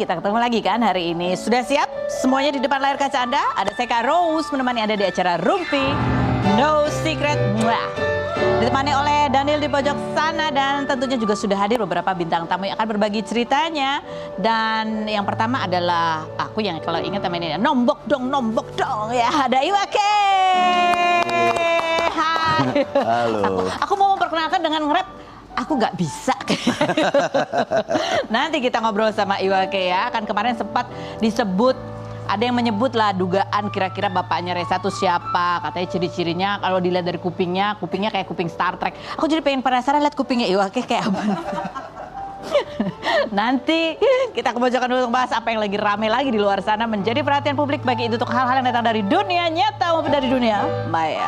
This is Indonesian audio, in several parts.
kita ketemu lagi kan hari ini. Sudah siap? Semuanya di depan layar kaca Anda. Ada saya Kak Rose menemani Anda di acara Rumpi No Secret. Ditemani oleh Daniel di pojok sana dan tentunya juga sudah hadir beberapa bintang tamu yang akan berbagi ceritanya. Dan yang pertama adalah aku yang kalau ingat namanya nombok dong ya. Ada Iwake. Hai. Halo. Aku mau memperkenalkan dengan nge-rap. Aku nggak bisa. Nanti kita ngobrol sama Iwake ya. Kan kemarin sempat disebut, ada yang menyebut lah dugaan kira-kira bapaknya Reza tuh siapa. Katanya ciri-cirinya kalau dilihat dari kupingnya kayak kuping Star Trek. Aku jadi pengen penasaran lihat kupingnya Iwake kayak apa. Nanti kita kepojokan dulu untuk bahas apa yang lagi rame lagi di luar sana menjadi perhatian publik bagi itu untuk hal-hal yang datang dari dunia nyata maupun dari dunia maya.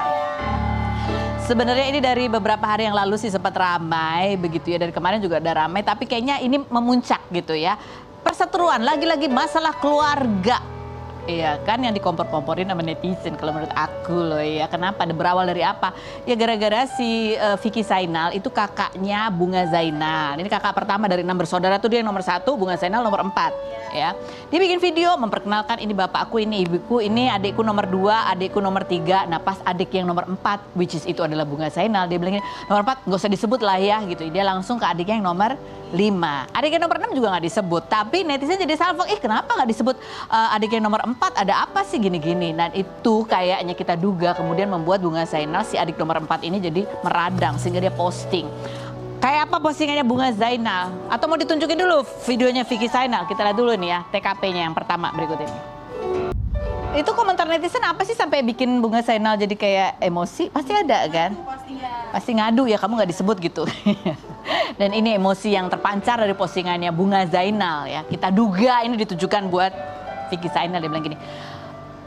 Sebenarnya ini dari beberapa hari yang lalu sih sempat ramai begitu ya. Dari kemarin juga udah ramai tapi kayaknya ini memuncak gitu ya. Perseteruan lagi-lagi masalah keluarga. Iya kan yang dikompor-komporin sama netizen kalau menurut aku loh ya. Kenapa? Berawal dari apa? Ya gara-gara si Vicky Zainal itu kakaknya Bunga Zainal. Ini kakak pertama dari 6 bersaudara tuh dia yang nomor 1, Bunga Zainal nomor 4 ya. Dia bikin video memperkenalkan ini bapakku, ini ibuku, ini adikku nomor 2, adikku nomor 3. Nah pas adik yang nomor 4 which is itu adalah Bunga Zainal, dia bilang nomor 4 nggak usah disebut lah ya gitu. Dia langsung ke adiknya yang nomor 5. Adik yang nomor 6 juga nggak disebut. Tapi netizen jadi salfok, kenapa nggak disebut adik yang nomor 4? Ada apa sih gini-gini? Dan itu kayaknya kita duga kemudian membuat Bunga Zainal si adik nomor 4 ini jadi meradang sehingga dia posting. Kayak apa postingannya Bunga Zainal? Atau mau ditunjukin dulu videonya Vicky Zainal? Kita lihat dulu nih ya TKP-nya yang pertama berikut ini. Itu komentar netizen apa sih sampai bikin Bunga Zainal jadi kayak emosi? Pasti ada kan? Pasti ngadu ya kamu nggak disebut gitu. Dan ini emosi yang terpancar dari postingannya Bunga Zainal ya. Kita duga ini ditujukan buat Vicky Zainal. Dia bilang gini,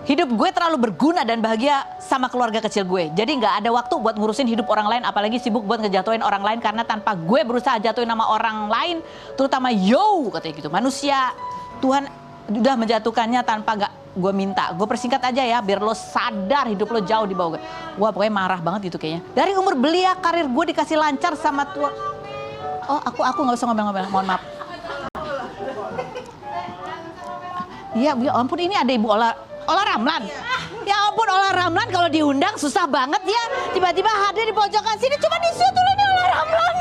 hidup gue terlalu berguna dan bahagia sama keluarga kecil gue. Jadi nggak ada waktu buat ngurusin hidup orang lain, apalagi sibuk buat ngejatuhin orang lain karena tanpa gue berusaha jatuhin nama orang lain, terutama katanya gitu. Manusia Tuhan udah menjatuhkannya tanpa nggak gue minta. Gue persingkat aja ya biar lo sadar hidup lo jauh di bawah gue. Wah pokoknya marah banget gitu kayaknya. Dari umur belia karir gue dikasih lancar sama Tuhan. Oh aku nggak usah ngomel-ngomel, mohon maaf. Iya, ya ampun ini ada Ibu Ola Ramlan. Ya ampun Ola Ramlan kalau diundang susah banget ya. Tiba-tiba hadir di pojokan sini cuma disuruh tuh ini Ola Ramlan.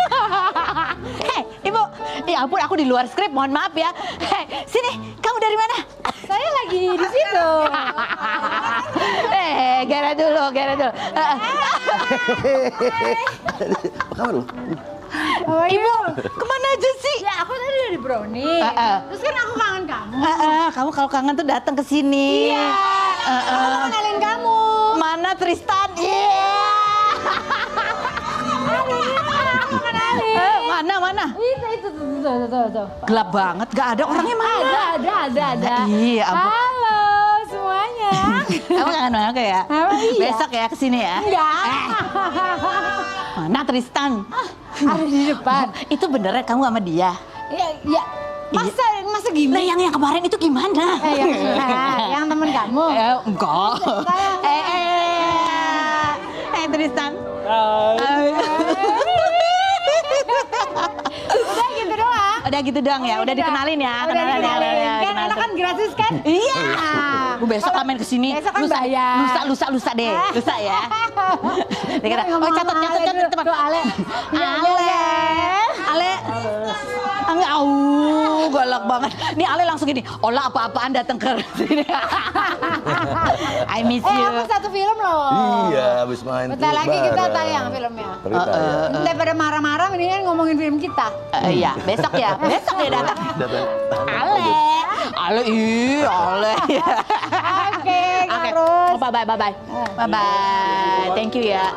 Hei Ibu, ya ampun aku di luar skrip mohon maaf ya. Hei sini kamu dari mana? Saya lagi di situ. Gara dulu. Apa kabar lu? Ibu kemana aja sih? Ya aku tadi dari Brownie. Terus kan aku kangen kamu. Kamu kalau kangen tuh datang ke sini. Iya. Aku mau kenalin kamu. Mana Tristan? Iya. Aku kenalin. Mana? Itu tuh. Gelap banget, gak ada orangnya mana? Ada. Iya, ampun. Halo semuanya. Kamu kangen banget ya? Iya. Besok ya kesini ya? Enggak. Mana Tristan? Ada di depan. Itu beneran kamu sama dia? Ya. Masa gini? Nah yang kemarin itu gimana? Yang temen kamu. Enggak. Tristan. Udah gitu doang. Udah gitu doang ya? Udah dikenalin ya? Kenalan ya? Kan enak kan gratis kan? Iya. Gue besok main kesini. Besok kan bayar. Lusa deh. Lusa ya. Oh catat teman. Ale. Galak banget. Nih Ale langsung gini. Olah apa-apaan datang ke sini. I miss you. Aku satu film loh. Iya, habis main. Bentar lagi kita tayang filmnya. Daripada marah-marah mendingan ngomongin film kita. Iya, besok ya. Besok ya datang. Ale. Oke, harus. Bye. Thank you ya.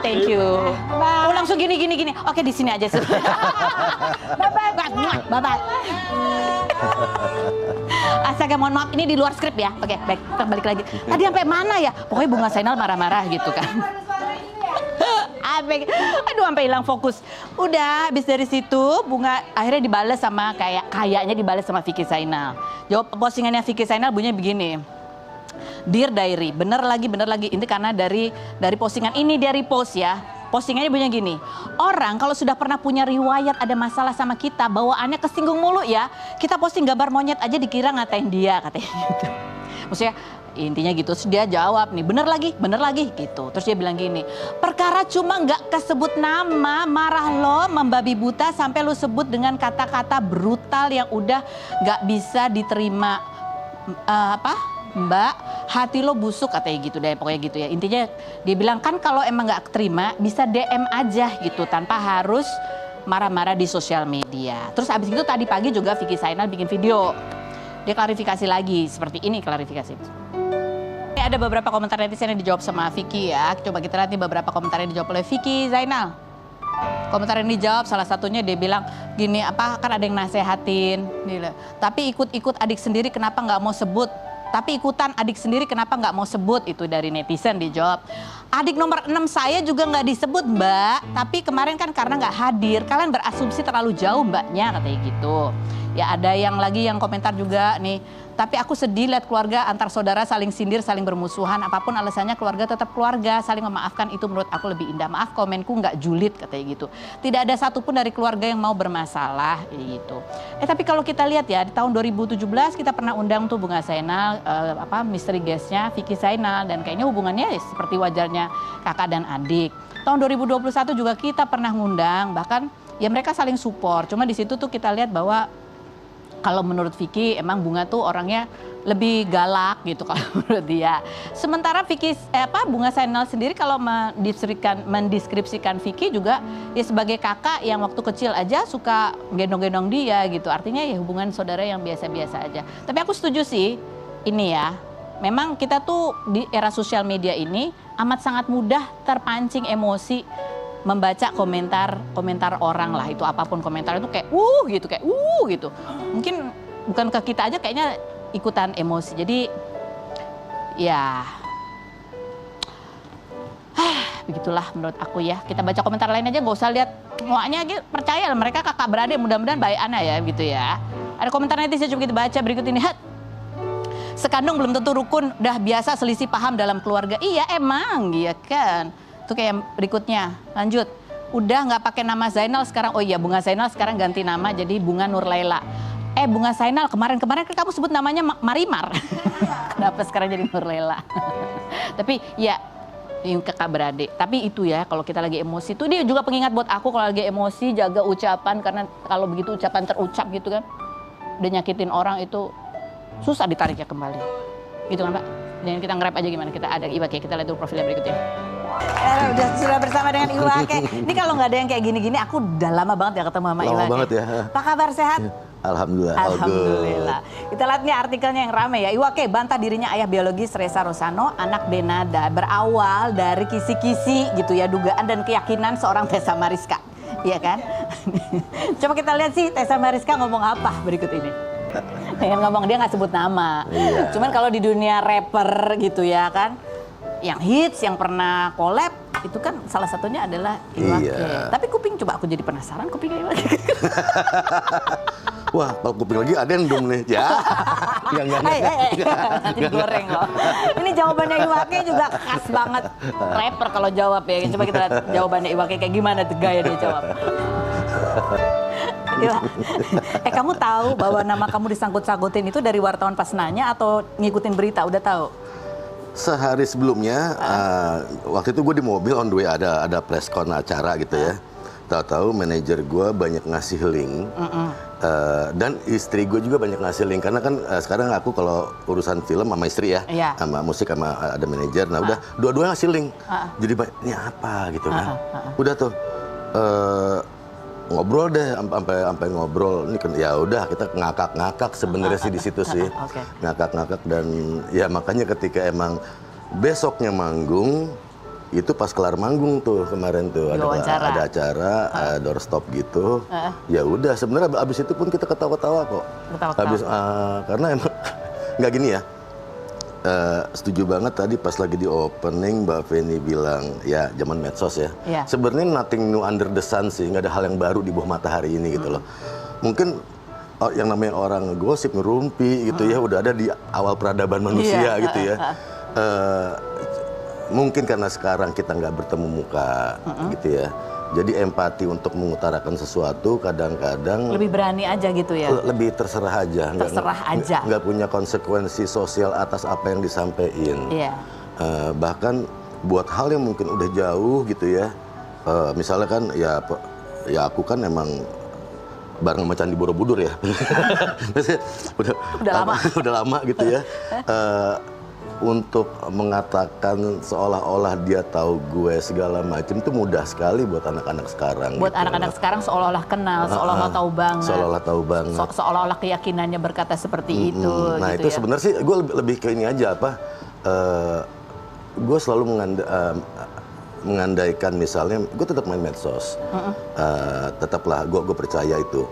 Oh langsung gini. Oke di sini aja. Bye. Astaga mohon maaf ini di luar skrip ya. Oke, baik. Kita balik lagi. Tadi sampai mana ya? Pokoknya Bunga Zainal marah-marah gitu kan. Aduh sampai hilang fokus. Udah habis dari situ Bunga akhirnya dibales sama kayaknya dibales sama Vicky Zainal. Jawab postingannya Vicky Zainal bunyinya begini. Dear Diary, bener lagi. Ini karena dari postingan ini dia repost ya. Postingannya bunyinya gini, orang kalau sudah pernah punya riwayat ada masalah sama kita, bawaannya kesinggung mulu ya, kita posting gambar monyet aja dikira ngatain dia, katanya gitu. Maksudnya intinya gitu, terus dia jawab nih, bener lagi gitu. Terus dia bilang gini, perkara cuma nggak kesebut nama, marah lo membabi buta sampai lo sebut dengan kata-kata brutal yang udah nggak bisa diterima. Mbak, hati lo busuk, katanya gitu deh, pokoknya gitu ya. Intinya dia bilang kan kalau emang nggak terima bisa DM aja gitu tanpa harus marah-marah di sosial media. Terus abis itu tadi pagi juga Vicky Zainal bikin video, dia klarifikasi lagi seperti ini klarifikasi. Ini ada beberapa komentar netizen yang dijawab sama Vicky ya. Coba kita lihat nih beberapa komentar yang dijawab oleh Vicky Zainal. Komentar yang dijawab salah satunya dia bilang gini, apa kan ada yang nasehatin, tapi ikut-ikut adik sendiri kenapa nggak mau sebut? Tapi ikutan adik sendiri kenapa nggak mau sebut? Itu dari netizen dijawab. Adik nomor 6 saya juga nggak disebut mbak. Tapi kemarin kan karena nggak hadir. Kalian berasumsi terlalu jauh mbaknya, katanya gitu. Ya ada yang lagi yang komentar juga nih. Tapi aku sedih lihat keluarga antar saudara saling sindir, saling bermusuhan. Apapun alasannya keluarga tetap keluarga. Saling memaafkan itu menurut aku lebih indah. Maaf komenku nggak julid, katanya gitu. Tidak ada satupun dari keluarga yang mau bermasalah gitu. Tapi kalau kita lihat ya di tahun 2017 kita pernah undang tuh Bunga Zainal, misteri guestnya Vicky Zainal. Dan kayaknya hubungannya seperti wajarnya kakak dan adik. Tahun 2021 juga kita pernah ngundang. Bahkan ya mereka saling support. Cuma di situ tuh kita lihat bahwa kalau menurut Vicky emang Bunga tuh orangnya lebih galak gitu kalau menurut dia. Sementara Bunga Zainal sendiri kalau mendeskripsikan Vicky juga ya sebagai kakak yang waktu kecil aja suka gendong-gendong dia gitu. Artinya ya hubungan saudara yang biasa-biasa aja. Tapi aku setuju sih ini ya. Memang kita tuh di era sosial media ini amat sangat mudah terpancing emosi membaca komentar orang lah, itu apapun komentar itu kayak gitu. Mungkin bukan ke kita aja kayaknya ikutan emosi. Jadi ya begitulah menurut aku ya. Kita baca komentar lain aja, nggak usah lihat muaknya gitu. Percaya mereka kakak beradik, mudah-mudahan baik anak ya gitu ya. Ada komentar netizen coba kita baca berikut ini. Sekandung belum tentu rukun, udah biasa selisih paham dalam keluarga. Iya emang, iya kan. Itu kayak berikutnya, lanjut. Udah nggak pakai nama Zainal sekarang, oh iya Bunga Zainal sekarang ganti nama jadi Bunga Nurlaila. Bunga Zainal kemarin-kemarin kan kamu sebut namanya Marimar. Kenapa sekarang jadi Nurlaila? Tapi ya ini kakak beradik. Tapi itu ya kalau kita lagi emosi itu dia juga pengingat buat aku kalau lagi emosi jaga ucapan. Karena kalau begitu ucapan terucap gitu kan, udah nyakitin orang itu susah ditariknya kembali. Gitu kan Pak? Dan kita nge-rap aja gimana, kita ada Iwake, kita lihat dulu profilnya berikutnya. Sudah bersama dengan Iwake. Ini kalau nggak ada yang kayak gini-gini, aku udah lama banget ya ketemu sama Iwake. Lama banget ya. Apa kabar, sehat? Alhamdulillah. Alhamdulillah. Kita lihat nih artikelnya yang rame ya. Iwake bantah dirinya ayah biologis Reza Rosano, anak Denada. Berawal dari kisi-kisi gitu ya, dugaan dan keyakinan seorang Tessa Mariska. Iya kan? Coba kita lihat sih Tessa Mariska ngomong apa berikut ini. Pengen ngomong, dia nggak sebut nama. Iya. Cuman kalau di dunia rapper gitu ya kan, yang hits, yang pernah collab, itu kan salah satunya adalah Iwake. Iya. Tapi kuping, coba aku jadi penasaran kupingnya Iwake. Wah, kalau kuping lagi ada yang dong nih. Ya. Nanti goreng loh. Ini jawabannya Iwake juga khas banget. Rapper kalau jawab ya. Coba kita lihat jawabannya Iwake kayak gimana tuh gaya dia jawab. Kamu tahu bahwa nama kamu disangkut-sangkutin itu dari wartawan pas nanya atau ngikutin berita? Udah tahu? Sehari sebelumnya, waktu itu gue di mobil on the way ada press con acara gitu ya. Tahu-tahu manajer gue banyak ngasih link. Dan istri gue juga banyak ngasih link. Karena kan sekarang aku kalau urusan film sama istri ya. Sama musik sama ada manajer. Nah udah dua-duanya ngasih link. Jadi ini apa gitu kan. Udah tuh. Ngobrol deh sampai ngobrol ini kan ya udah kita ngakak sebenarnya sih di situ sih. Ngakak dan ya makanya ketika emang besoknya manggung itu pas kelar manggung tuh kemarin tuh ada acara doorstop gitu. Ya udah sebenarnya abis itu pun kita ketawa-tawa kok. Karena emang nggak gini ya. Setuju banget tadi pas lagi di opening Mbak Feni bilang ya zaman medsos ya. Sebenarnya nothing new under the sun sih, nggak ada hal yang baru di bawah matahari ini gitu loh. Mungkin yang namanya orang gosip ngerumpi gitu ya udah ada di awal peradaban manusia gitu ya. mungkin karena sekarang kita nggak bertemu muka gitu ya. Jadi empati untuk mengutarakan sesuatu kadang-kadang Lebih berani aja gitu ya. lebih terserah aja. Terserah aja. Nggak punya konsekuensi sosial atas apa yang disampaikan. Iya. Bahkan buat hal yang mungkin udah jauh gitu ya. Misalnya kan ya aku kan emang bareng sama Candi Borobudur ya. Maksudnya udah lama gitu ya. Untuk mengatakan seolah-olah dia tahu gue segala macam itu mudah sekali buat anak-anak sekarang. Buat gitu. anak-anak sekarang seolah-olah kenal, seolah-olah tahu banget. Seolah-olah tahu banget. Seolah-olah keyakinannya berkata seperti itu. Nah gitu itu ya. sebenarnya sih gue lebih ke ini aja apa. Gue selalu mengandaikan misalnya gue tetap main medsos. Tetaplah gue percaya itu.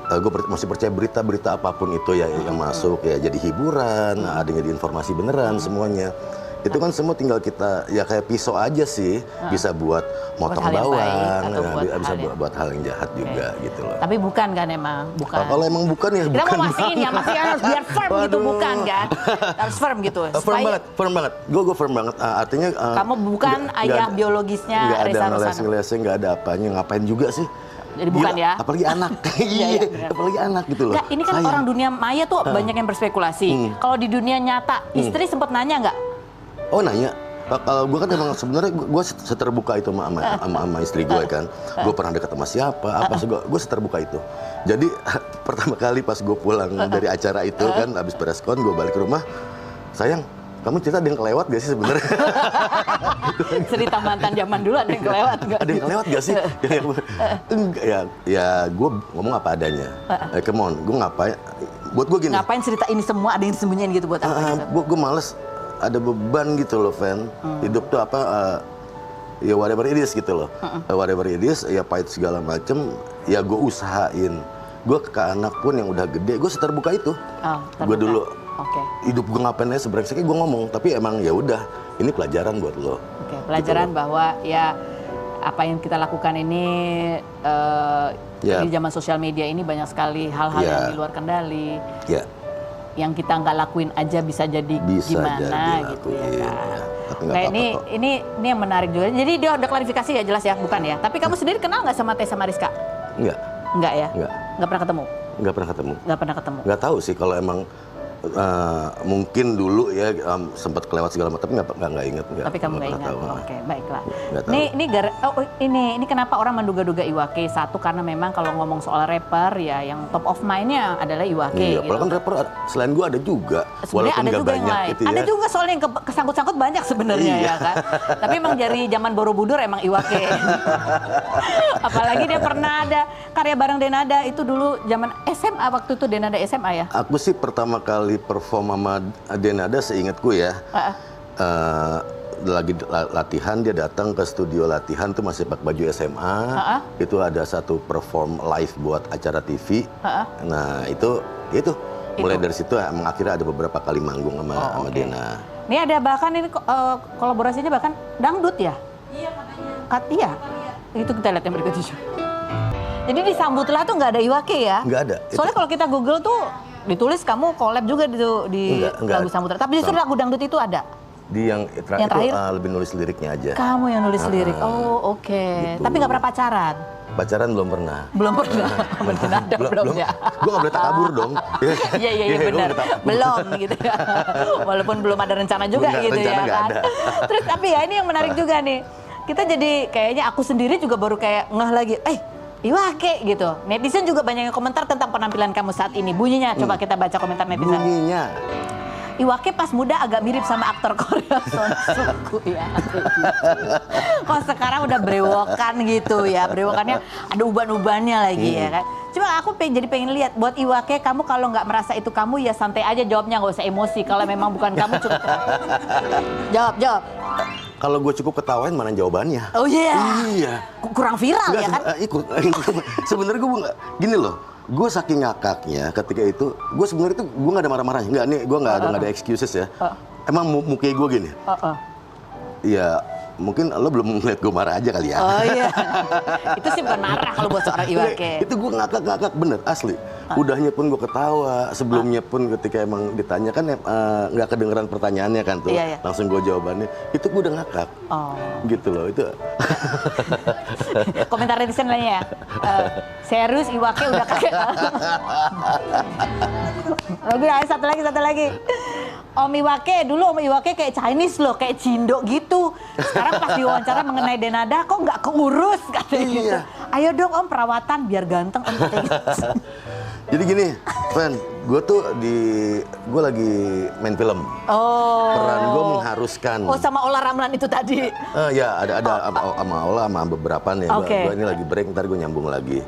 Gue masih percaya berita-berita apapun itu ya yang masuk ya jadi hiburan, ada yang jadi informasi beneran semuanya. Itu kan semua tinggal kita ya kayak pisau aja sih, bisa buat motong hal yang baik bawang, atau ya, bisa hal buat hal yang jahat juga gitu loh. Tapi bukan kan emang, bukan. Kalau emang bukan ya Kita bukan. mau mastiin ya, masih harus biar firm gitu, Waduh. bukan kan? Harus firm gitu. Firm banget. Gue firm banget. Artinya Kamu bukan ayah biologisnya nggak ada Reza Rosana. ngelesing-ngelesing, nggak ada apanya. Ngapain juga sih? Jadi bukan ya? Apalagi anak. Iya, Apalagi anak gitu loh. Nggak, ini kan Sayang. orang dunia maya tuh banyak yang berspekulasi. Kalau di dunia nyata, istri sempat nanya nggak? Oh nanya. Kalau gue kan emang sebenarnya gue seterbuka itu sama istri gue kan. Gue pernah dekat sama siapa, apa sih gue seterbuka itu. Jadi pertama kali pas gue pulang dari acara itu kan, abis preskon gue balik ke rumah, sayang, kamu cerita ada yang kelewat gak sih sebenarnya? Cerita mantan zaman dulu ada yang kelewat nggak? Ada yang kelewat gak sih? Enggak ya gue ngomong apa adanya. Come on, gue ngapain? Buat gue gini. Ngapain cerita ini semua ada yang disembunyiin gitu buat apa? Gitu? Gue males ada beban gitu loh, Fan. Hidup tuh apa? Ya whatever it is gitu loh. Whatever it is, ya pahit segala macem. Ya gue usahain. Gue ke anak pun yang udah gede, gue seterbuka itu. Gue dulu. Hidup gue ngapain aja sebrengsek gue ngomong, tapi emang ya udah ini pelajaran buat lo. Pelajaran gitu bahwa ya apa yang kita lakukan ini di zaman sosial media ini banyak sekali hal-hal yang di luar kendali. Yang kita nggak lakuin aja bisa jadi gimana gitu ya kan. Nah ini yang menarik juga. Jadi dia udah klarifikasi ya jelas ya, bukan ya. Tapi kamu sendiri kenal nggak sama Tessa Mariska? Enggak ya? Nggak pernah ketemu? Nggak pernah ketemu. Nggak tahu sih kalau emang mungkin dulu ya sempat kelewat segala macam, tapi nggak ingat. Tapi kamu nggak ingat. Oke, baiklah. Ini Ini kenapa orang menduga-duga Iwake? Satu karena memang kalau ngomong soal rapper ya yang top of mind-nya adalah Iwake. Iya, gitu. padahal kan rapper selain gua ada juga. Sebenarnya ada juga yang lain. Gitu ya. Ada juga soalnya yang kesangkut-sangkut banyak sebenarnya ya kan. Tapi emang dari zaman Borobudur emang Iwake. Apalagi dia pernah ada karya bareng Denada itu dulu zaman SMA, waktu itu Denada SMA ya. Aku sih pertama kali perform sama Denada seingatku ya. Lagi latihan, dia datang ke studio latihan tuh masih pakai baju SMA. Itu ada satu perform live buat acara TV. Nah itu mulai dari situ emang akhirnya ada beberapa kali manggung sama Dena. Ini ada bahkan ini kolaborasinya bahkan dangdut ya? Iya katanya. Iya. Itu kita lihat yang berikut itu. Jadi di Sambutlah tuh nggak ada Iwake ya? Nggak ada. Soalnya kalau kita Google tuh ditulis kamu collab juga di lagu Sambutlah. Tapi justru lagu dangdut itu ada? Di yang terakhir lebih nulis liriknya aja. Kamu yang nulis lirik? Oh oke. Gitu. Tapi nggak pernah pacaran? Pacaran belum pernah. Belum pernah? belum ya? Gue nggak boleh tak kabur dong. Iya benar. Belum gitu ya. Walaupun belum ada rencana juga gitu ya kan. Terus tapi ya ini yang menarik juga nih. Kita jadi kayaknya aku sendiri juga baru kayak ngeh lagi. Iwake gitu. Netizen juga banyak yang komentar tentang penampilan kamu saat ini. Bunyinya coba kita baca komentar netizen. Bunyinya. Iwake pas muda agak mirip sama aktor Korea Son Suk ya. Kok sekarang udah brewokan gitu ya. Brewokannya ada uban-ubannya lagi ya kan. Cuma aku jadi pengen lihat buat Iwake, kamu kalau nggak merasa itu kamu ya santai aja jawabnya, nggak usah emosi. Kalau memang bukan kamu cukup. Jawab. Kalau gue cukup ketawain mana jawabannya? Oh iya. Iya. Kurang viral ya kan? Sebenarnya gue nggak gini loh. Gue saking ngakaknya ketika itu, gue sebenarnya itu gue nggak ada marah-marahnya. Nggak, nih gue nggak ada excuses ya. Emang muka gue gini. Iya, mungkin lo belum ngeliat gue marah aja kali ya. Oh iya. Itu sih bukan marah kalau buat seorang Iwake. Itu gue ngakak bener, asli. Udahnya pun gue ketawa, sebelumnya pun ketika emang ditanya kan nggak kedengeran pertanyaannya kan tuh. Iya. Langsung gue jawabannya, itu gue udah ngakak. Oh. Gitu loh, itu. Komentar netizen lainnya ya. Serius Iwake udah kakek. Satu lagi. Om Iwake, dulu Om Iwake kayak Chinese loh, kayak Cindo gitu. Sekarang pas diwawancara mengenai Denada, kok nggak keurus katanya gitu. Ayo dong Om perawatan biar ganteng Om katanya gitu. Jadi gini, Fen, gue lagi main film. Oh. Peran gue mengharuskan. Oh sama Ola Ramlan itu tadi. Ya ada sama Ola sama beberapa nih. Okay. Gue ini lagi break, ntar gue nyambung lagi.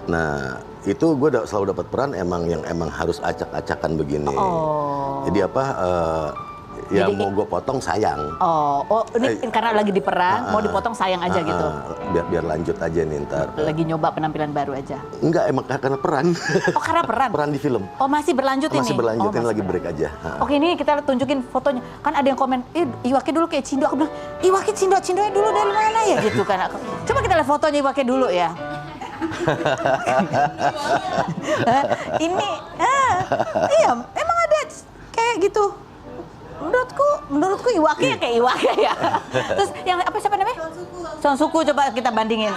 Nah itu gue selalu dapat peran yang emang harus acak-acakan begini. Oh. Jadi ya jadi, mau gue potong sayang. Ini karena lagi diperan, mau dipotong sayang aja gitu. Biar lanjut aja nih ntar. Lagi nyoba penampilan baru aja. Enggak, emang karena peran. Oh karena peran? Peran di film. Oh masih berlanjut ini? Masih berlanjut, ini lagi break aja. Oke, ini kita tunjukin fotonya. Kan ada yang komen, Iwake dulu kayak Cindo. Aku bilang, Iwake Cindonya dulu dari mana ya gitu kan. Coba kita lihat fotonya Iwake dulu ya. Ini, iya emang ada kayak gitu. Menurutku Iwake ya kayak Iwake ya. Terus yang siapa namanya? Son Suku coba kita bandingin.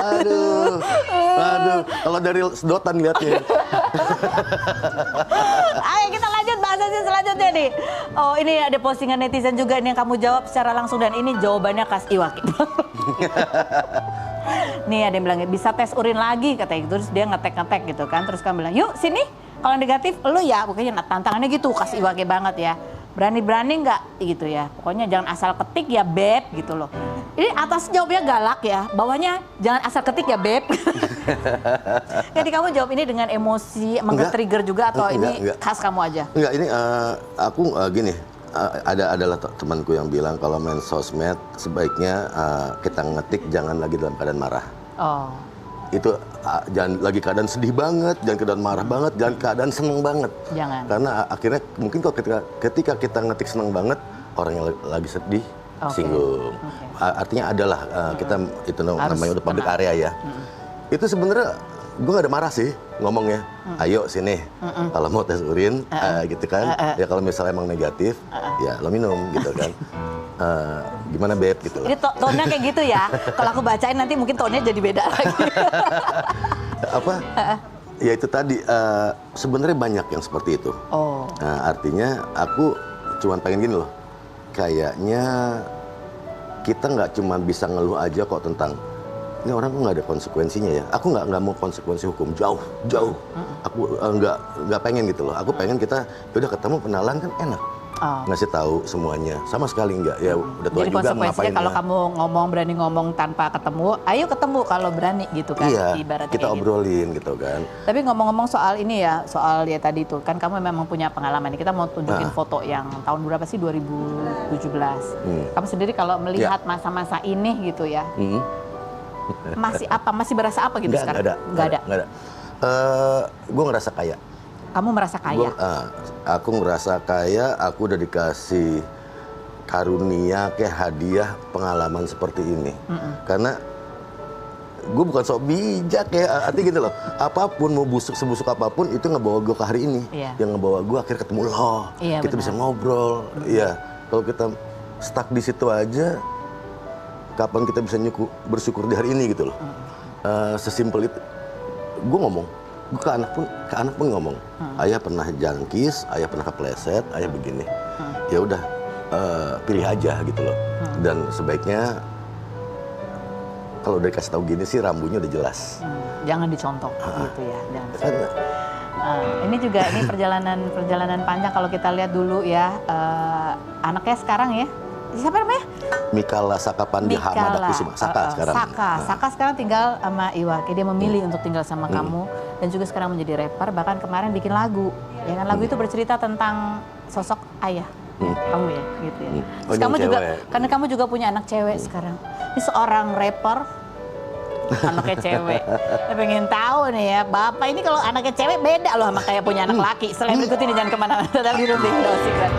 Aduh, kalau dari sedotan lihatnya. Ayo kita lanjut bahasanya selanjutnya nih. Oh ini ada postingan netizen juga nih yang kamu jawab secara langsung dan ini jawabannya khas Iwake. Nih ada yang bilang bisa tes urin lagi katanya gitu, terus dia ngetek gitu kan, terus kamu bilang yuk sini kalau negatif lu ya, pokoknya tantangannya gitu khas Iwake banget ya, berani nggak gitu ya, pokoknya jangan asal ketik ya beb gitu loh. Ini atas jawabnya galak ya, bawahnya jangan asal ketik ya beb. Jadi kamu jawab ini dengan emosi, meng-trigger juga atau enggak. Khas kamu aja? Enggak, ini aku gini. Adalah temanku yang bilang kalau main sosmed sebaiknya kita ngetik jangan lagi dalam keadaan marah. Oh. Itu jangan lagi keadaan sedih banget, jangan keadaan marah banget, jangan keadaan seneng banget. Jangan. Karena akhirnya mungkin kalau ketika kita ngetik seneng banget, orang yang lagi sedih singgung. Artinya adalah kita itu namanya udah public area ya. Itu sebenarnya gue gak ada marah sih ngomongnya, ayo sini kalau mau tes urin gitu kan, ya kalau misalnya emang negatif ya lo minum gitu kan. Gimana beb gitu. Ini tone-nya kayak gitu ya, kalau aku bacain nanti mungkin tone-nya jadi beda lagi. Ya itu tadi sebenarnya banyak yang seperti itu. Artinya aku cuma pengen gini loh, kayaknya kita nggak cuma bisa ngeluh aja kok tentang ini orang kok nggak ada konsekuensinya ya. Aku nggak mau konsekuensi hukum jauh. Aku nggak pengen gitu loh. Aku pengen kita udah ketemu kenalan kan enak. Ngasih tahu semuanya. Sama sekali nggak. Ya udah tua jadi juga ngapain. Jadi konsekuensinya kalau kamu berani ngomong tanpa ketemu, ayo ketemu kalau berani gitu kan. Iya. Ibaratnya kita obrolin gitu kan. Tapi ngomong-ngomong soal ini ya, soal ya tadi itu kan kamu memang punya pengalaman. Kita mau tunjukin foto yang tahun berapa sih 2017. Kamu sendiri kalau melihat masa-masa ini gitu ya. Masih berasa apa gitu sekarang? Nggak ada. Gue ngerasa kaya. Kamu merasa kaya? Aku ngerasa kaya, aku udah dikasih karunia kayak hadiah pengalaman seperti ini. Karena gue bukan sok bijak ya, artinya gitu loh. Apapun mau sebusuk apapun itu ngebawa gue ke hari ini. Yang ngebawa gue akhirnya ketemu lo. Kita bisa ngobrol. Iya. Kalau kita stuck di situ aja, kapan kita bisa bersyukur di hari ini gitu loh. Sesimpel itu. Gue ngomong, gue ke anak pun ngomong. Ayah pernah jangkis, ayah pernah kepleset, ayah begini. Ya udah, pilih aja gitu loh. Dan sebaiknya kalau udah dikasih tahu gini sih rambunya udah jelas. Jangan dicontoh gitu ya. Ini juga perjalanan panjang kalau kita lihat dulu ya. Anaknya sekarang ya. Siapa namanya? Mikala Sakapandi Hamada Kusuma. Saka sekarang. Saka sekarang tinggal sama Iwake. Dia memilih untuk tinggal sama kamu dan juga sekarang menjadi rapper. Bahkan kemarin bikin lagu. Ya kan lagu itu bercerita tentang sosok ayah kamu ya, gitu ya. Terus kamu juga, karena kamu juga punya anak cewek sekarang. Ini seorang rapper anaknya cewek. Saya pengen tahu nih ya, Bapak ini kalau anaknya cewek beda loh sama kayak punya anak laki. Selain berikut ini jangan kemana-mana, tetap di Rumah Indo Secret.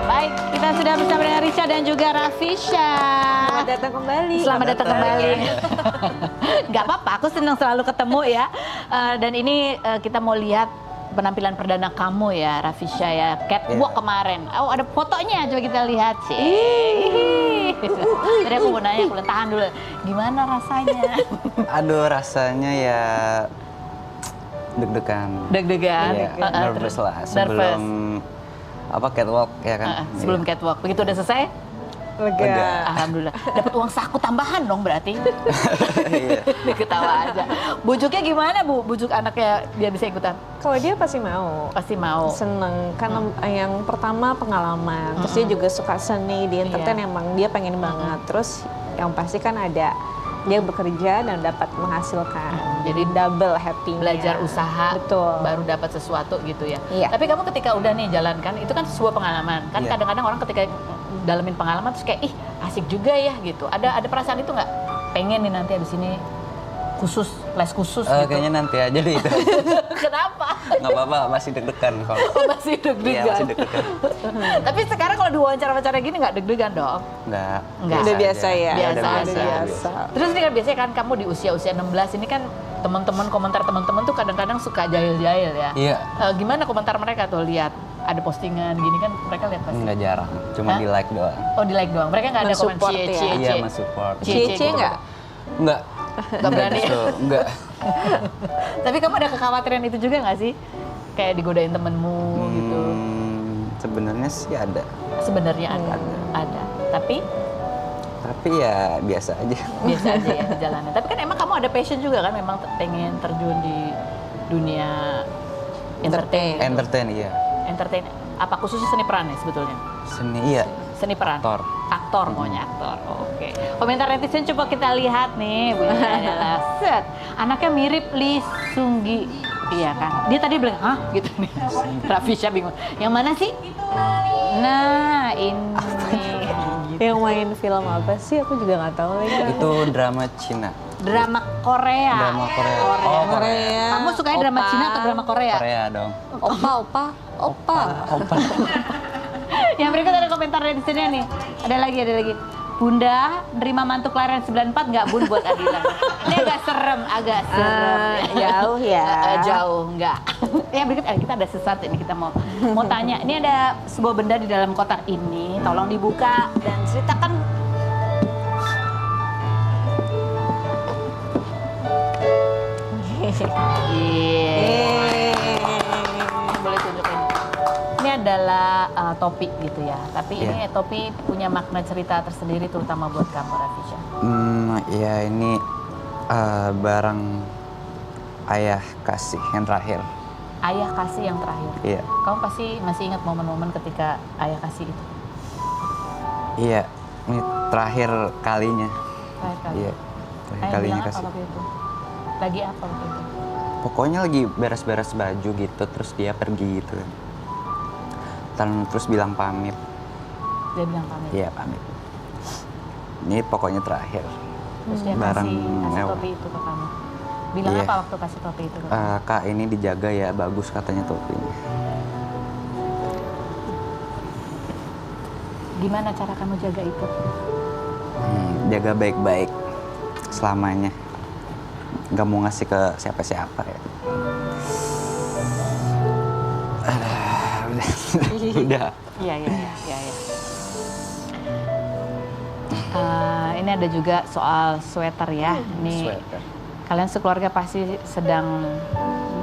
Baik, kita sudah bersama dengan Richa dan juga Rafisha. Selamat datang kembali. Selamat datang kembali. Gak apa-apa, aku senang selalu ketemu ya. Dan ini kita mau lihat penampilan perdana kamu ya, Rafisha ya. Catwalk kemarin. Oh, ada fotonya, coba kita lihat sih. Tadi aku mau nanya, aku tahan dulu. Gimana rasanya? Aduh, rasanya ya deg-degan. Deg-degan. Iya, nervous lah sebelum catwalk ya kan. Sebelum catwalk. Begitu udah selesai? Lega. Alhamdulillah. Dapat uang saku tambahan dong berarti. Iya. Dia ketawa aja. Bujuknya gimana Bu? Bujuk anaknya biar bisa ikutan? Kalau dia pasti mau. Pasti mau. Seneng, karena yang pertama pengalaman. Terus dia juga suka seni, di entertain emang dia pengen banget. Terus yang pasti kan ada dia bekerja dan dapat menghasilkan. Jadi double happy-nya. Belajar usaha, Betul. baru dapat sesuatu gitu ya. Iya. Tapi kamu ketika udah nih jalankan, itu kan sebuah pengalaman. Kan Iya. kadang-kadang orang ketika dalamin pengalaman terus kayak, ih asik juga ya gitu. Ada perasaan itu nggak? Pengen nih nanti abis ini khusus, les khusus gitu. Kayaknya nanti aja deh itu. Kenapa? Nggak apa-apa, masih deg-degan kalau. Masih Iya, deg-degan. masih deg-degan. Tapi sekarang kalau diwawancara-wawancara gini nggak deg-degan dong? Nggak. Udah biasa aja. ya? Biasa Udah aja. biasa. Terus ini kan biasanya kan kamu di usia-usia 16 ini kan teman-teman komentar teman-teman tuh kadang-kadang suka jahil-jahil ya. Iya. Gimana komentar mereka tuh lihat ada postingan gini kan mereka lihat pasti. Nggak jarang, cuma Hah? di like doang. Oh di like doang. Mereka nggak ada komen Men-support cie ya? cie Iya, cie. men-support. Cie-cie Cie gitu. nggak? Nggak. Nggak berani. Justru, nggak. Tapi kamu ada kekhawatiran itu juga nggak sih? Kayak digodain temenmu gitu. Sebenarnya sih ada. Sebenarnya ada. Tapi ya biasa aja. biasa aja ya di jalanan. Tapi kan emang kamu ada passion juga kan, memang pengen terjun di dunia entertain. Entertain. Apa khususnya seni peran ya sebetulnya? Seni, iya. Seni peran. Aktor maunya aktor. Oke. Komentar netizen coba kita lihat nih. Bunyinya adalah set. Anaknya mirip Lee Seung Gi. Iya kan? Dia tadi bilang, hah? Gitu nih. Rafisha bingung. Yang mana sih? Nah, ini. Yang main film apa sih? Aku juga nggak tahu lagi. Itu drama Cina. Drama Korea. Drama Korea. Oh, Korea. Kamu sukanya drama Opa. Cina atau drama Korea? Korea dong. Opa. Yang berikut ada komentar netizennya nih. Ada lagi. Bunda, nerima mantu kelahiran 94 nggak Bun buat Adila? Ini agak serem. Jauh ya. Jauh, nggak. Yang berikut kita ada sesuatu ini kita mau tanya. Ini ada sebuah benda di dalam kotak ini. Tolong dibuka dan ceritakan. Boleh tunjukin. Ini adalah topi gitu ya. Tapi ini topi punya makna cerita tersendiri terutama buat kamu, Rafisha. Ya ini barang ayah kasih yang terakhir. Ayah kasih yang terakhir. Iya. Kamu pasti masih ingat momen-momen ketika ayah kasih itu. Iya, ini terakhir kalinya. Terakhir kali. Iya, terakhir Ayah kalinya bilang apa kasih. waktu itu? Lagi apa waktu itu? Pokoknya lagi beres-beres baju gitu, terus dia pergi gitu. Terus bilang pamit. Dia bilang pamit. Iya, pamit. Ini pokoknya terakhir. Terus dia barang kasih mewah. topi itu ke kamu. Bilang Iya. apa waktu kasih topi itu ke kamu? Kak, ini dijaga ya, bagus katanya topinya. Gimana cara kamu jaga itu? Jaga baik-baik selamanya. Gak mau ngasih ke siapa-siapa ya. Udah. Iya. Ini ada juga soal sweater ya. Ini Sweater. kalian sekeluarga pasti sedang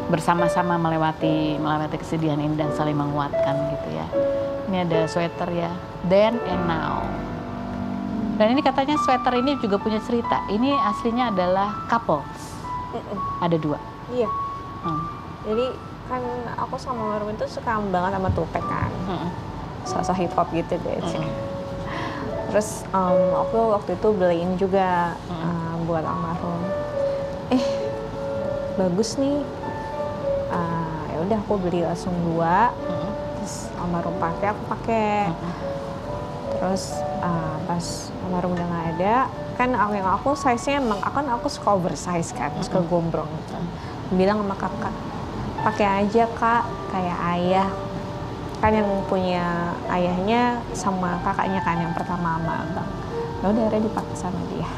bersama-sama melewati kesedihan ini dan saling menguatkan gitu ya. Ini ada sweater ya, then and now. Dan ini katanya sweater ini juga punya cerita. Ini aslinya adalah couples. Ada 2. Iya. Jadi kan aku sama Marvin tuh suka banget sama Tupac kan. Sosok hip hop gitu deh. Terus aku waktu itu beliin juga buat almarhum. bagus nih. Ya udah aku beli langsung 2. Terus almarhum pakai, aku pakai. Terus pas almarhum udah nggak ada, kan yang aku size-nya emang aku suka oversize kan, suka gombrong gitu. Bilang sama kakak, pakai aja kak kayak ayah. Kan yang punya ayahnya sama kakaknya kan yang pertama sama abang. Ya udah akhirnya dipakai sama dia.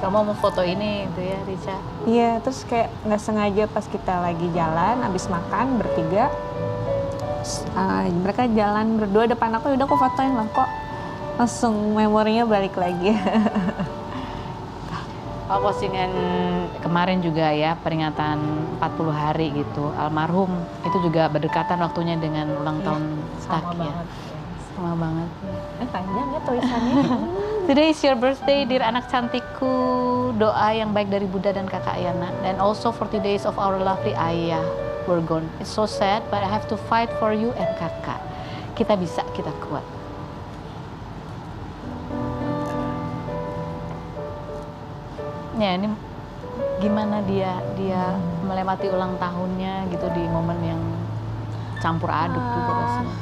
Kamu mau foto ini itu ya, Richa? Iya, terus kayak nggak sengaja pas kita lagi jalan, abis makan bertiga, mereka jalan berdua depan aku, udah aku fotoin lah kok. Langsung memorinya balik lagi. Oh, postingan kemarin juga ya, peringatan 40 hari gitu, almarhum. Itu juga berdekatan waktunya dengan ulang tahun Staki ya. Sama banget. Panjang ya tulisannya. Today is your birthday, dear anak cantikku. Doa yang baik dari Bunda dan Kakak Yana. And also 40 days of our lovely Ayah were gone. It's so sad, but I have to fight for you and Kakak. Kita bisa, kita kuat. Ya, ini gimana dia melewati ulang tahunnya gitu di momen yang campur aduk juga rasanya.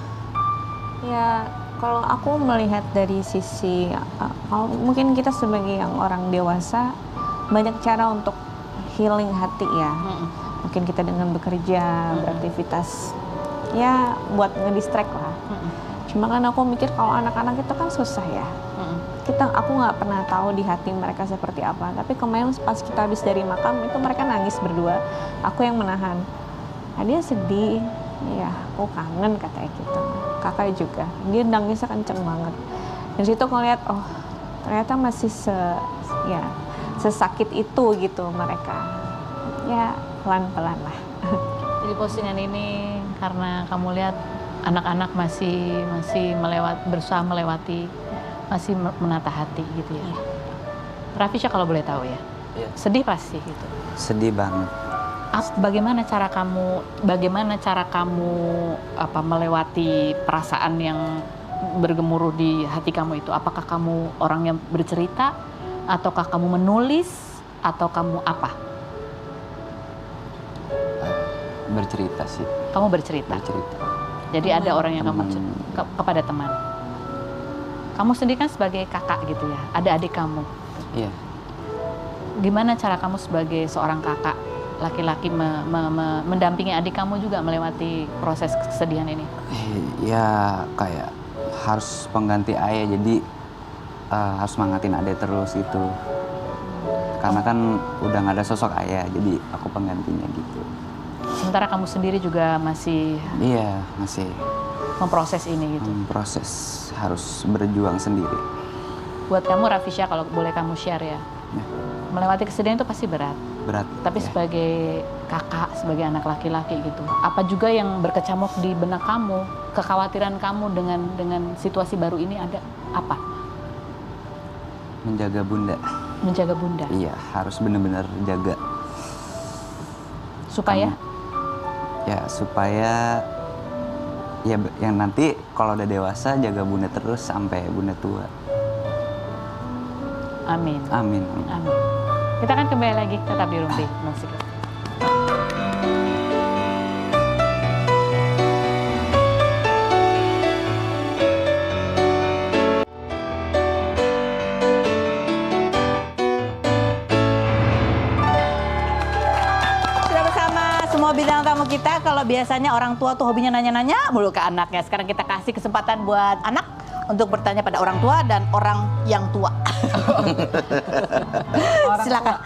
Ya, kalau aku melihat dari sisi, kalau mungkin kita sebagai yang orang dewasa banyak cara untuk healing hati ya. Mungkin kita dengan bekerja, beraktivitas, ya buat ngedistract lah. Cuma kan aku mikir kalau anak-anak itu kan susah ya. Aku nggak pernah tahu di hati mereka seperti apa. Tapi kemarin pas kita habis dari makam itu mereka nangis berdua. Aku yang menahan. Dia sedih. Iya, aku kangen katanya gitu. Kakak juga. Dia nangisnya kenceng banget. Dari situ aku lihat, oh ternyata masih sesakit itu gitu mereka. Ya pelan-pelan lah. Jadi postingan ini karena kamu lihat anak-anak masih berusaha melewati, masih menata hati gitu ya. Rafisha kalau boleh tahu ya, sedih pasti gitu. Sedih banget. Bagaimana cara kamu melewati perasaan yang bergemuruh di hati kamu itu? Apakah kamu orang yang bercerita, ataukah kamu menulis, atau kamu apa? Bercerita sih. Kamu bercerita. Jadi ada orang yang kamu kepada teman. Kamu sendiri kan sebagai kakak gitu ya, ada adik kamu. Iya. Gimana cara kamu sebagai seorang kakak laki-laki mendampingi adik kamu juga melewati proses kesedihan ini? Ya kayak harus pengganti ayah, jadi harus semangatin adik terus itu. Karena kan udah nggak ada sosok ayah, jadi aku penggantinya gitu. Sementara kamu sendiri juga masih memproses ini gitu? Proses, harus berjuang sendiri. Buat kamu Rafisha, kalau boleh kamu share ya, melewati kesedihan itu pasti berat. Tapi sebagai kakak, sebagai anak laki-laki gitu, apa juga yang berkecamuk di benak kamu, kekhawatiran kamu dengan situasi baru ini ada apa? Menjaga bunda. Menjaga bunda? Iya, harus benar-benar jaga. Supaya? Supaya yang nanti kalau udah dewasa jaga bunda terus sampai bunda tua. Amin. Amin. Amin. Kita akan kembali lagi tetap di Rumpi Musik. Sudah bersama semua bintang tamu kita. Kalau biasanya orang tua tuh hobinya nanya-nanya mulu ke anaknya. Sekarang kita kasih kesempatan buat anak untuk bertanya pada orang tua dan orang yang tua. Silakan.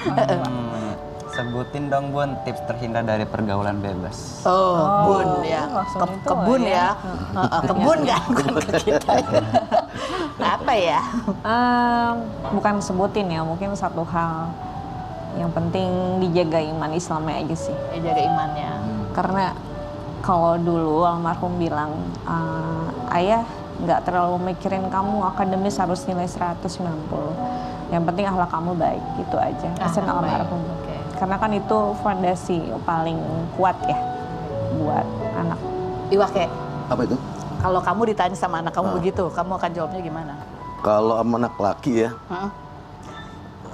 Sebutin dong Bun tips terhindar dari pergaulan bebas. Bun ya. Kebun ya. Kebun kan bukan ke kita. Apa ya? Bukan sebutin ya, mungkin satu hal yang penting dijaga iman Islamnya aja sih. Jaga imannya. Karena kalau dulu almarhum bilang, ayah nggak terlalu mikirin kamu akademis harus nilai 190. Yang penting akhlak kamu baik, gitu aja. Pesan almarhum. Okay. Karena kan itu fondasi paling kuat ya buat anak. Iwake, Apa itu? kalau kamu ditanya sama anak kamu begitu, kamu akan jawabnya gimana? Kalau sama anak laki ya,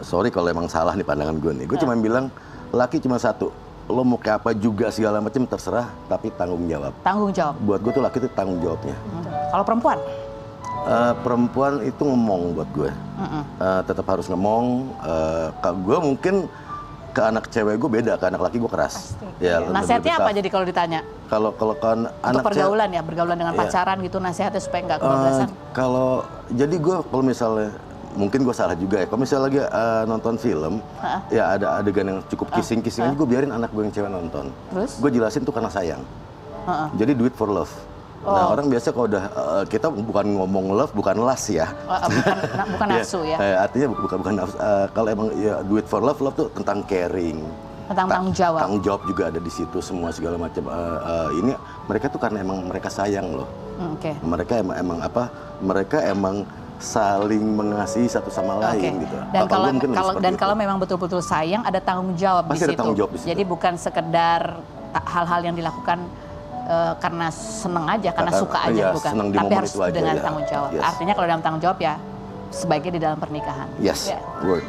sorry kalau emang salah nih pandangan gue nih. Gue cuma bilang laki cuma satu, lo mau kayak apa juga segala macam terserah, tapi tanggung jawab. Tanggung jawab. Buat gue tuh laki itu tanggung jawabnya. Kalau perempuan? Perempuan itu ngomong buat gue, tetap harus ngomong. Gue mungkin ke anak cewek gue beda, ke anak laki gue keras. Ya, nasihatnya apa jadi kalau ditanya? Kalau untuk anak pergaulan ya, bergaulan dengan pacaran gitu, nasihatnya supaya nggak kebablasan. Jadi gue kalau misalnya, mungkin gue salah juga ya. Kalau misalnya lagi nonton film, ya ada adegan yang cukup kissing-kissing aja, gue biarin anak gue yang cewek nonton. Terus? Gue jelasin tuh karena sayang. Jadi do it for love. Nah, orang biasa kalau udah kita bukan ngomong love, bukan lust ya. Bukan nafsu ya. Artinya bukan nafsu. Kalau emang ya do it for love, love tuh tentang caring. Tentang tanggung jawab. Tanggung jawab juga ada di situ, semua segala macam. Ini mereka tuh karena emang mereka sayang loh. Mereka emang apa? Mereka emang saling mengasihi satu sama lain gitu. Dan kalau memang betul-betul sayang, ada tanggung jawab Pasti di situ. ada tanggung jawab di situ. Jadi bukan sekedar hal-hal yang dilakukan karena seneng aja, karena suka aja, bukan. Tapi harus dengan tanggung jawab. Artinya kalau dalam tanggung jawab ya sebaiknya di dalam pernikahan. Yes, word.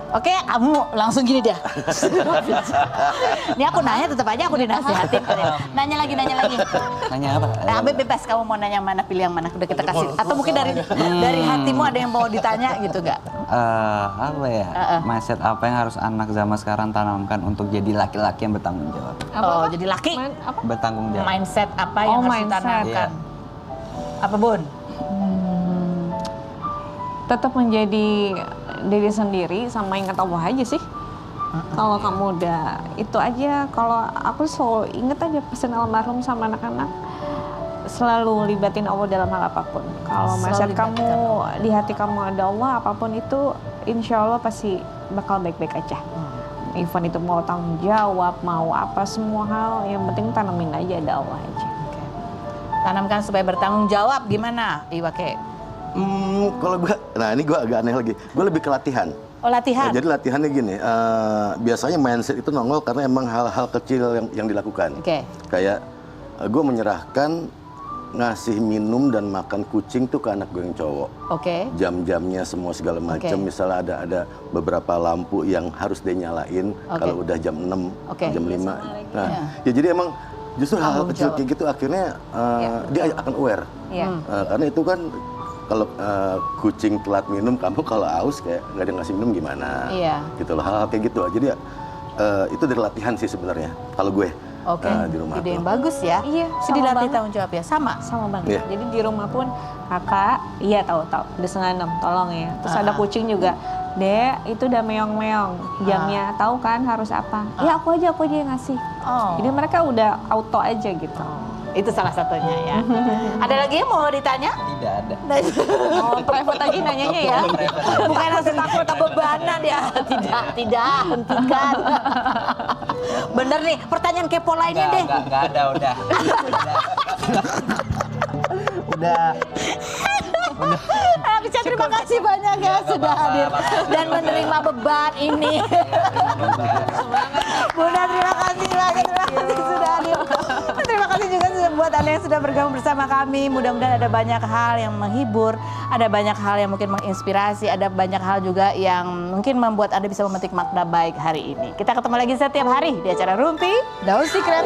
Oke, kamu langsung gini dia. Ini aku nanya tetap aja aku dinasihatin. Nanya lagi. Nanya apa? Nah, bebas kamu mau nanya yang mana, pilih yang mana, udah kita kasih. Atau mungkin dari hatimu ada yang mau ditanya gitu gak? Apa ya? Mindset apa yang harus anak zaman sekarang tanamkan untuk jadi laki-laki yang bertanggung jawab? Jadi laki Bertanggung jawab. mindset apa yang harus mindset. ditanamkan? Iya. Apa Bun? Tetap menjadi diri sendiri sama ingat Allah aja sih. Kalau kamu udah itu aja, kalau aku selalu inget aja pesan almarhum sama anak-anak, selalu libatin Allah dalam hal apapun. Kalau mindset kamu di hati kamu ada Allah, apapun itu insya Allah pasti bakal baik-baik aja. Even itu mau tanggung jawab, mau apa, semua hal yang penting tanamin aja ada Allah aja. Tanamkan supaya bertanggung jawab gimana, Iwake? Kalau gue, nah ini gue agak aneh lagi. Gue lebih ke latihan. Oh, latihan. Nah, jadi latihannya gini, biasanya mindset itu nongol karena emang hal-hal kecil yang dilakukan. Kayak gue menyerahkan ngasih minum dan makan kucing tuh ke anak gue yang cowok. Jam-jamnya semua segala macam. Misalnya ada beberapa lampu yang harus dia nyalain kalau udah jam 6, jam 5. Nah, ya jadi emang justru hal-hal kecil kayak gitu akhirnya dia akan aware. Karena itu kan kalau kucing telat minum, kamu kalau haus kayak nggak ada ngasih minum gimana? Gitu loh, hal-hal kayak gitu. Jadi itu dari latihan sih sebenarnya. Kalau gue di rumah. Ide yang bagus ya. Iya. Jadi dilatih tanggung jawab ya, sama banget. Jadi di rumah pun kakak, iya tahu udah 5:30, tolong ya. Terus ada kucing juga. Dek, itu udah meong-meong jamnya, tahu kan harus apa? Ya aku aja yang ngasih. Jadi mereka udah auto aja gitu. Itu salah satunya ya. Ada lagi yang mau ditanya? Tidak ada. Oh, private lagi nanyanya ya. Bukan langsung takut kebebanan ya. Tidak, hentikan. Bener nih, pertanyaan kepo lainnya deh. Enggak ada, udah. Udah. Bisa terima kasih banyak ya sudah hadir dan menerima beban ini. Bunda terima kasih lagi, sudah hadir. Terima kasih juga buat Anda yang sudah bergabung bersama kami. Mudah-mudahan ada banyak hal yang menghibur, ada banyak hal yang mungkin menginspirasi, ada banyak hal juga yang mungkin membuat Anda bisa memetik makna baik hari ini. Kita ketemu lagi setiap hari di acara Rumpi Daun Secret.